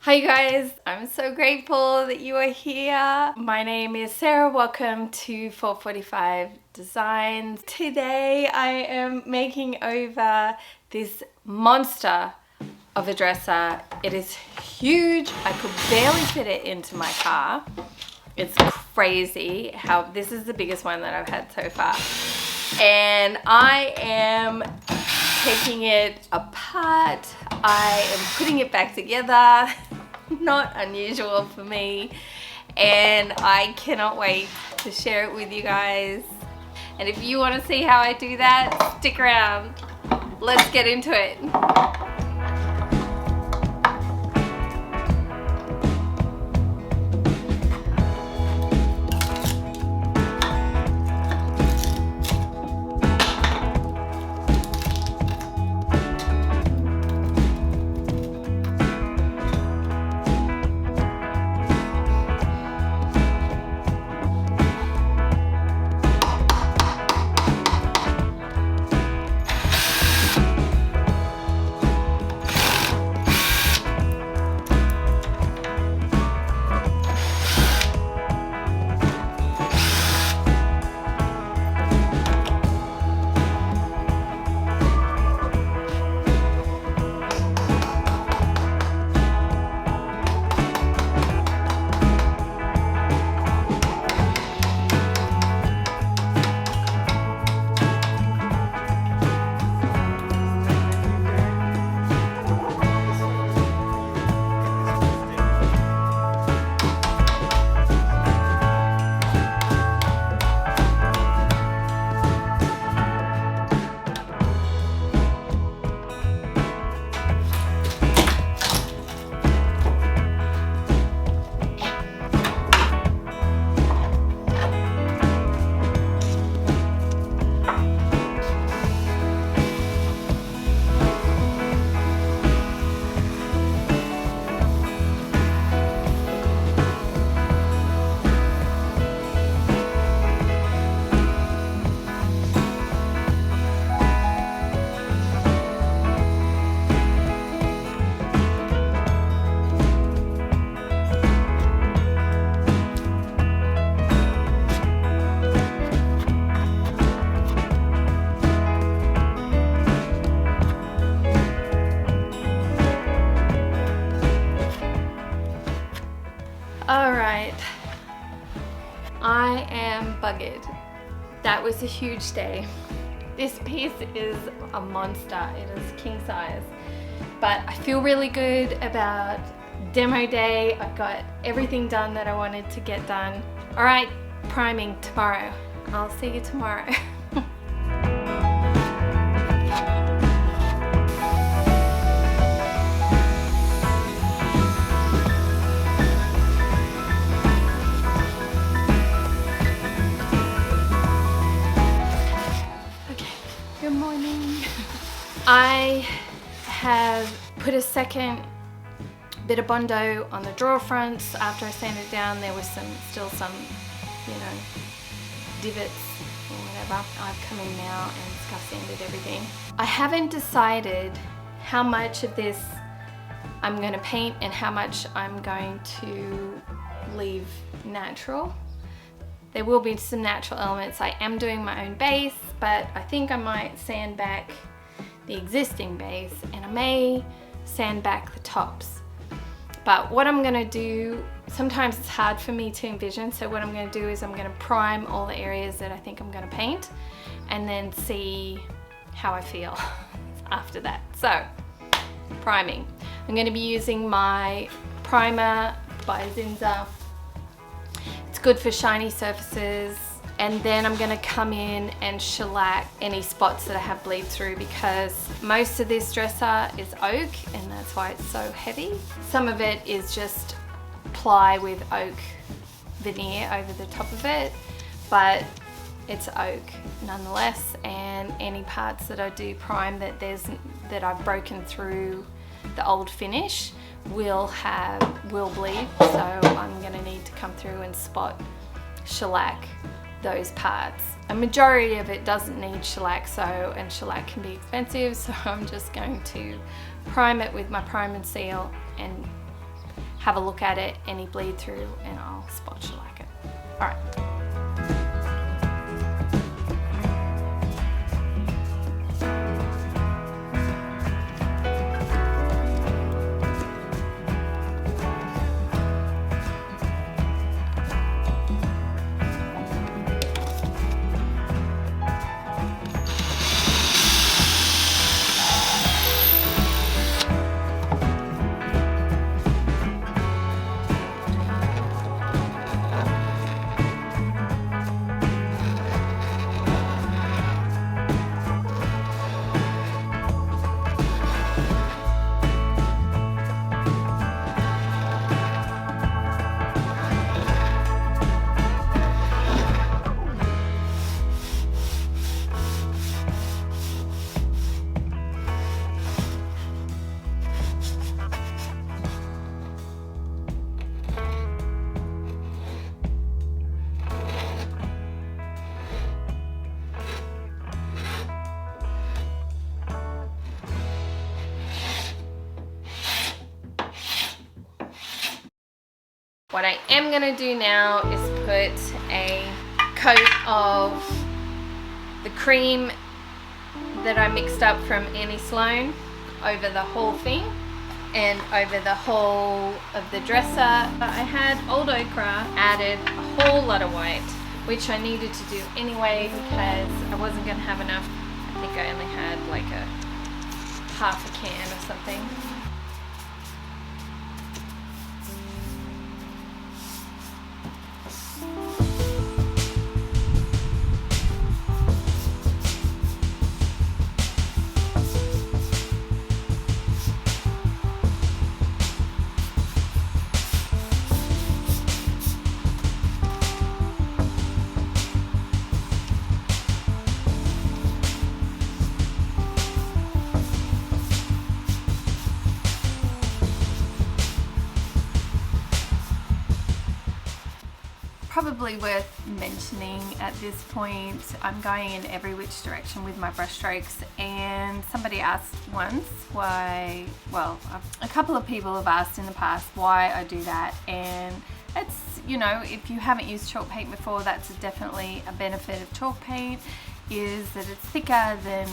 Hi you guys, I'm so grateful that you are here. My name is Sarah, welcome to 445 Designs. Today I am making over this monster of a dresser. It is huge, I could barely fit it into my car. It's crazy how this is the biggest one that I've had so far. And I am taking it apart. I am putting it back together. Not unusual for me. And I cannot wait to share it with you guys. And if you want to see how I do that, stick around. Let's get into it. Alright, I am buggered. That was a huge day. This piece is a monster, it is king size. But I feel really good about demo day. I got everything done that I wanted to get done. Alright, priming tomorrow. I'll see you tomorrow. I have put a second bit of Bondo on the drawer fronts. After I sanded it down, there was still some, divots or whatever. I've come in now and scuff sanded everything. I haven't decided how much of this I'm going to paint and how much I'm going to leave natural. There will be some natural elements. I am doing my own base, but I think I might sand back the existing base and I may sand back the tops. But what I'm gonna do, sometimes it's hard for me to envision, so what I'm gonna do is I'm gonna prime all the areas that I think I'm gonna paint and then see how I feel after that. So, priming. I'm gonna be using my primer by Zinza. It's good for shiny surfaces. And then I'm gonna come in and shellac any spots that I have bleed through because most of this dresser is oak and that's why it's so heavy. Some of it is just ply with oak veneer over the top of it, but it's oak nonetheless. And any parts that I do prime that I've broken through the old finish will bleed. So I'm gonna need to come through and spot shellac those parts. A majority of it doesn't need shellac, and shellac can be expensive, so I'm just going to prime it with my prime and seal and have a look at it, any bleed through, and I'll spot shellac it. All right. What I am going to do now is put a coat of the cream that I mixed up from Annie Sloan over the whole thing and over the whole of the dresser. I had Old Ochre, added a whole lot of white, which I needed to do anyway because I wasn't going to have enough. I think I only had like a half a can or something. Probably worth mentioning at this point, I'm going in every which direction with my brush strokes, and somebody asked once why, well, a couple of people have asked in the past why I do that, and it's, you know, if you haven't used chalk paint before, that's definitely a benefit of chalk paint, is that it's thicker than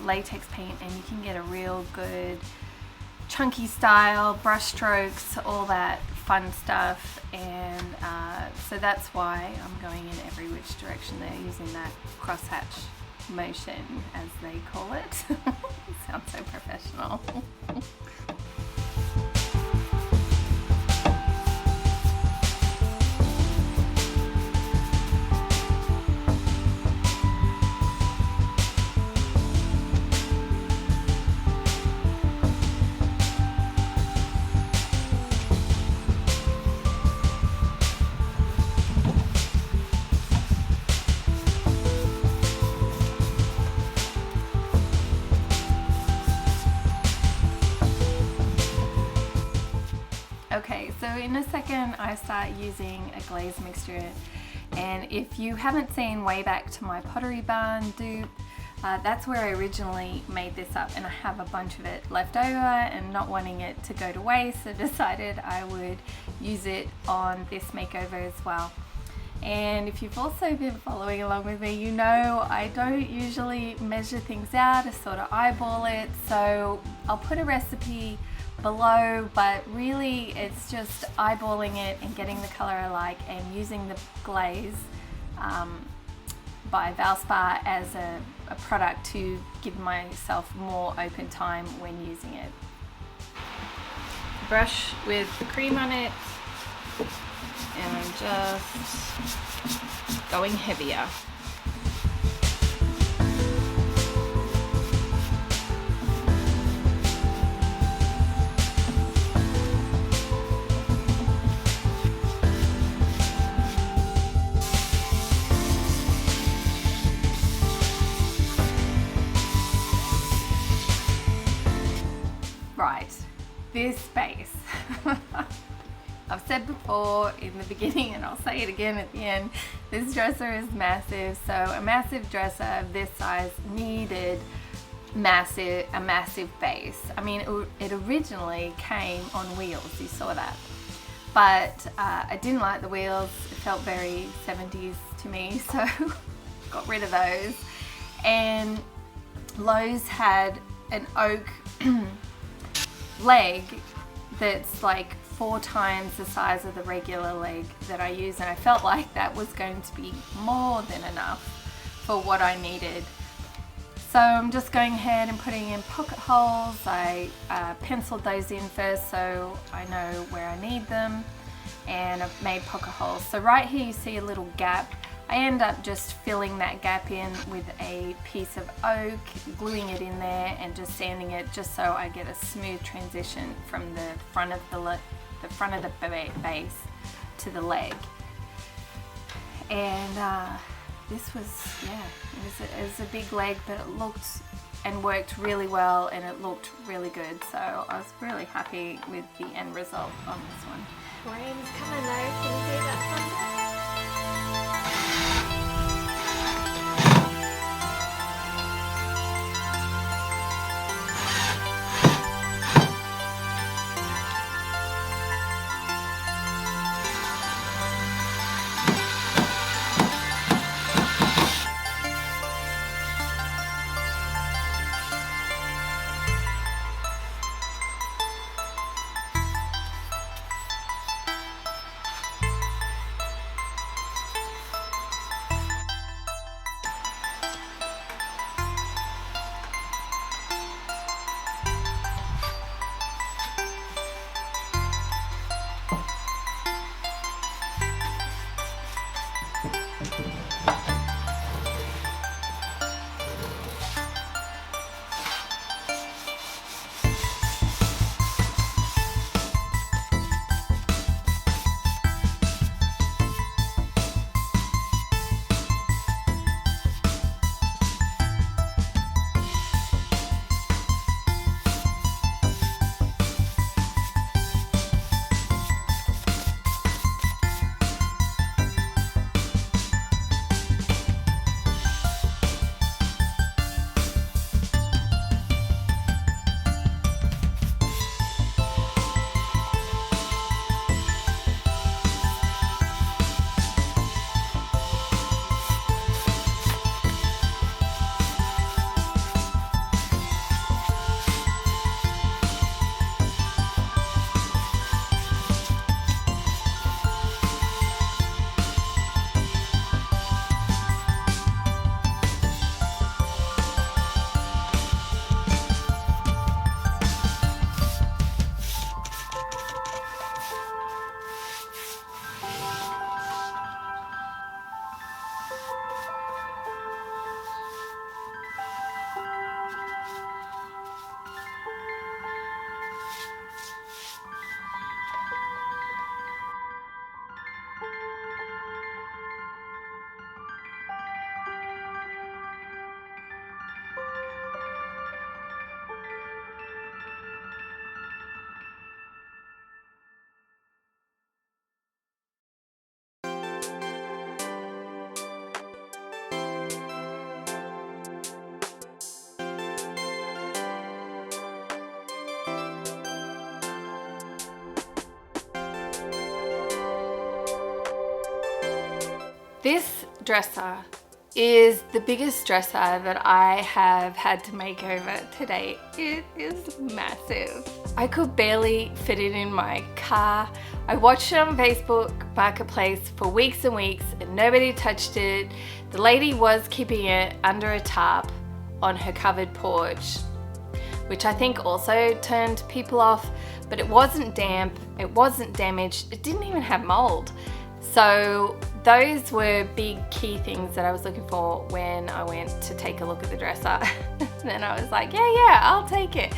latex paint, and you can get a real good chunky style, brush strokes, all that fun stuff, and so that's why I'm going in every which direction there, using that crosshatch motion, as they call it. Sounds so professional. Okay, so in a second I start using a glaze mixture, and if you haven't seen way back to my pottery barn dupe, that's where I originally made this up, and I have a bunch of it left over, and not wanting it to go to waste, I decided I would use it on this makeover as well. And if you've also been following along with me, you know I don't usually measure things out, I sort of eyeball it, so I'll put a recipe below, but really it's just eyeballing it and getting the color I like, and using the glaze by Valspar as a product to give myself more open time when using it. Brush with the cream on it, and I'm just going heavier. Right, this base. I've said before in the beginning, and I'll say it again at the end, this dresser is massive, so a massive dresser of this size needed a massive base. I mean, it originally came on wheels, you saw that. But I didn't like the wheels. It felt very 70s to me, so got rid of those. And Lowe's had an oak leg that's like 4 times the size of the regular leg that I use, and I felt like that was going to be more than enough for what I needed. So I'm just going ahead and putting in pocket holes. I penciled those in first so I know where I need them, and I've made pocket holes. So right here you see a little gap. I end up just filling that gap in with a piece of oak, gluing it in there and just sanding it just so I get a smooth transition from the front of the base to the leg. And this was, yeah, it was a big leg, but it looked and worked really well, and it looked really good. So I was really happy with the end result on this one. Rain's coming though, can you hear that thunder? This dresser is the biggest dresser that I have had to make over today. It is massive. I could barely fit it in my car. I watched it on Facebook Marketplace for weeks and weeks and nobody touched it. The lady was keeping it under a tarp on her covered porch, which I think also turned people off, but it wasn't damp, it wasn't damaged, it didn't even have mold. So those were big key things that I was looking for when I went to take a look at the dresser. Then I was like, yeah, I'll take it.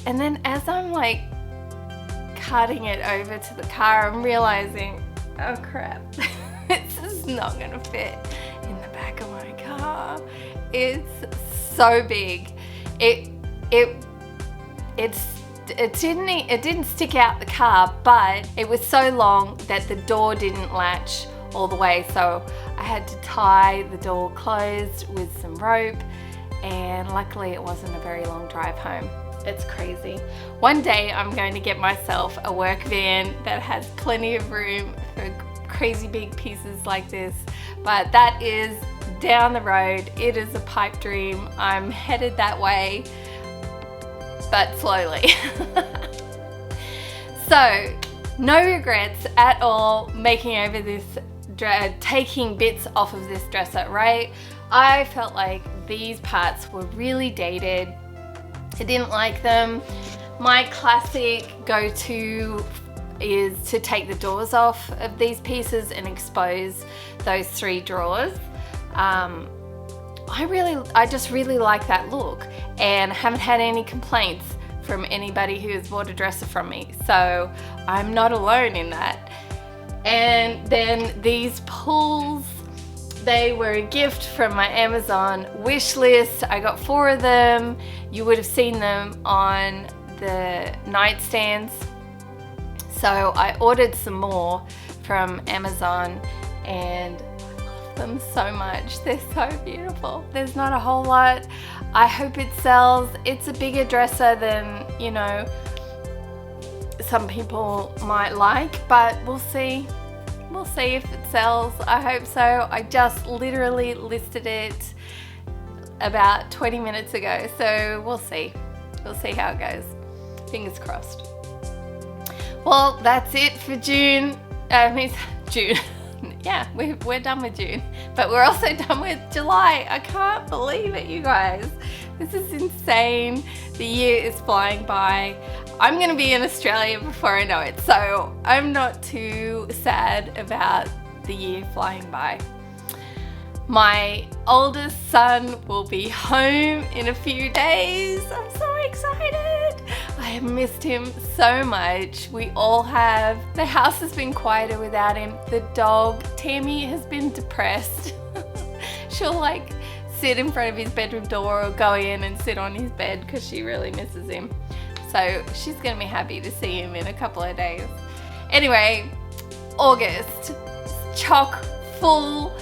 And then as I'm like carting it over to the car, I'm realizing, oh crap, this is not gonna fit in the back of my car. It's so big. It didn't stick out the car, but it was so long that the door didn't latch all the way, so I had to tie the door closed with some rope, and luckily it wasn't a very long drive home. It's crazy. One day I'm going to get myself a work van that has plenty of room for crazy big pieces like this, but that is down the road. It is a pipe dream. I'm headed that way, but slowly. So, no regrets at all making over this, taking bits off of this dresser, right? I felt like these parts were really dated. I didn't like them. My classic go-to is to take the doors off of these pieces and expose those 3 drawers. I just really like that look, and haven't had any complaints from anybody who has bought a dresser from me, so I'm not alone in that. And then these pulls, they were a gift from my Amazon wish list. I got 4 of them. You would have seen them on the nightstands. So I ordered some more from Amazon, and I love them so much. They're so beautiful. There's not a whole lot. I hope it sells. It's a bigger dresser than, you know, some people might like, but we'll see. We'll see if it sells. I hope so. I just literally listed it about 20 minutes ago, so we'll see. We'll see how it goes. Fingers crossed. Well, that's it for June. June. Yeah, we're done with June, but we're also done with July. I can't believe it, you guys. This is insane. The year is flying by. I'm gonna be in Australia before I know it, so I'm not too sad about the year flying by. My oldest son will be home in a few days. I'm so excited. I have missed him so much. We all have. The house has been quieter without him. The dog, Tammy, has been depressed. She'll like sit in front of his bedroom door or go in and sit on his bed because she really misses him. So she's gonna be happy to see him in a couple of days. Anyway, August, chock full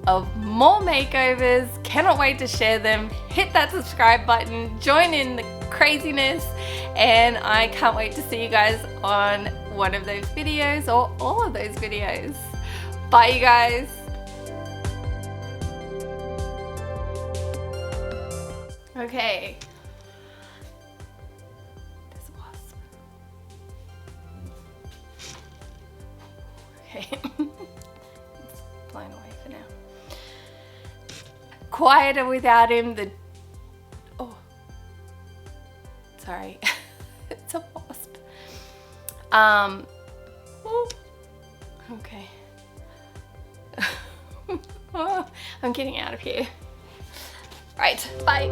of more makeovers. Cannot wait to share them. Hit that subscribe button, join in the craziness, and I can't wait to see you guys on one of those videos or all of those videos. Bye, you guys. Okay. There's a wasp. Okay. It's blown away for now. Quieter without him. Oh, sorry. It's a wasp. Okay. I'm getting out of here. Right, bye.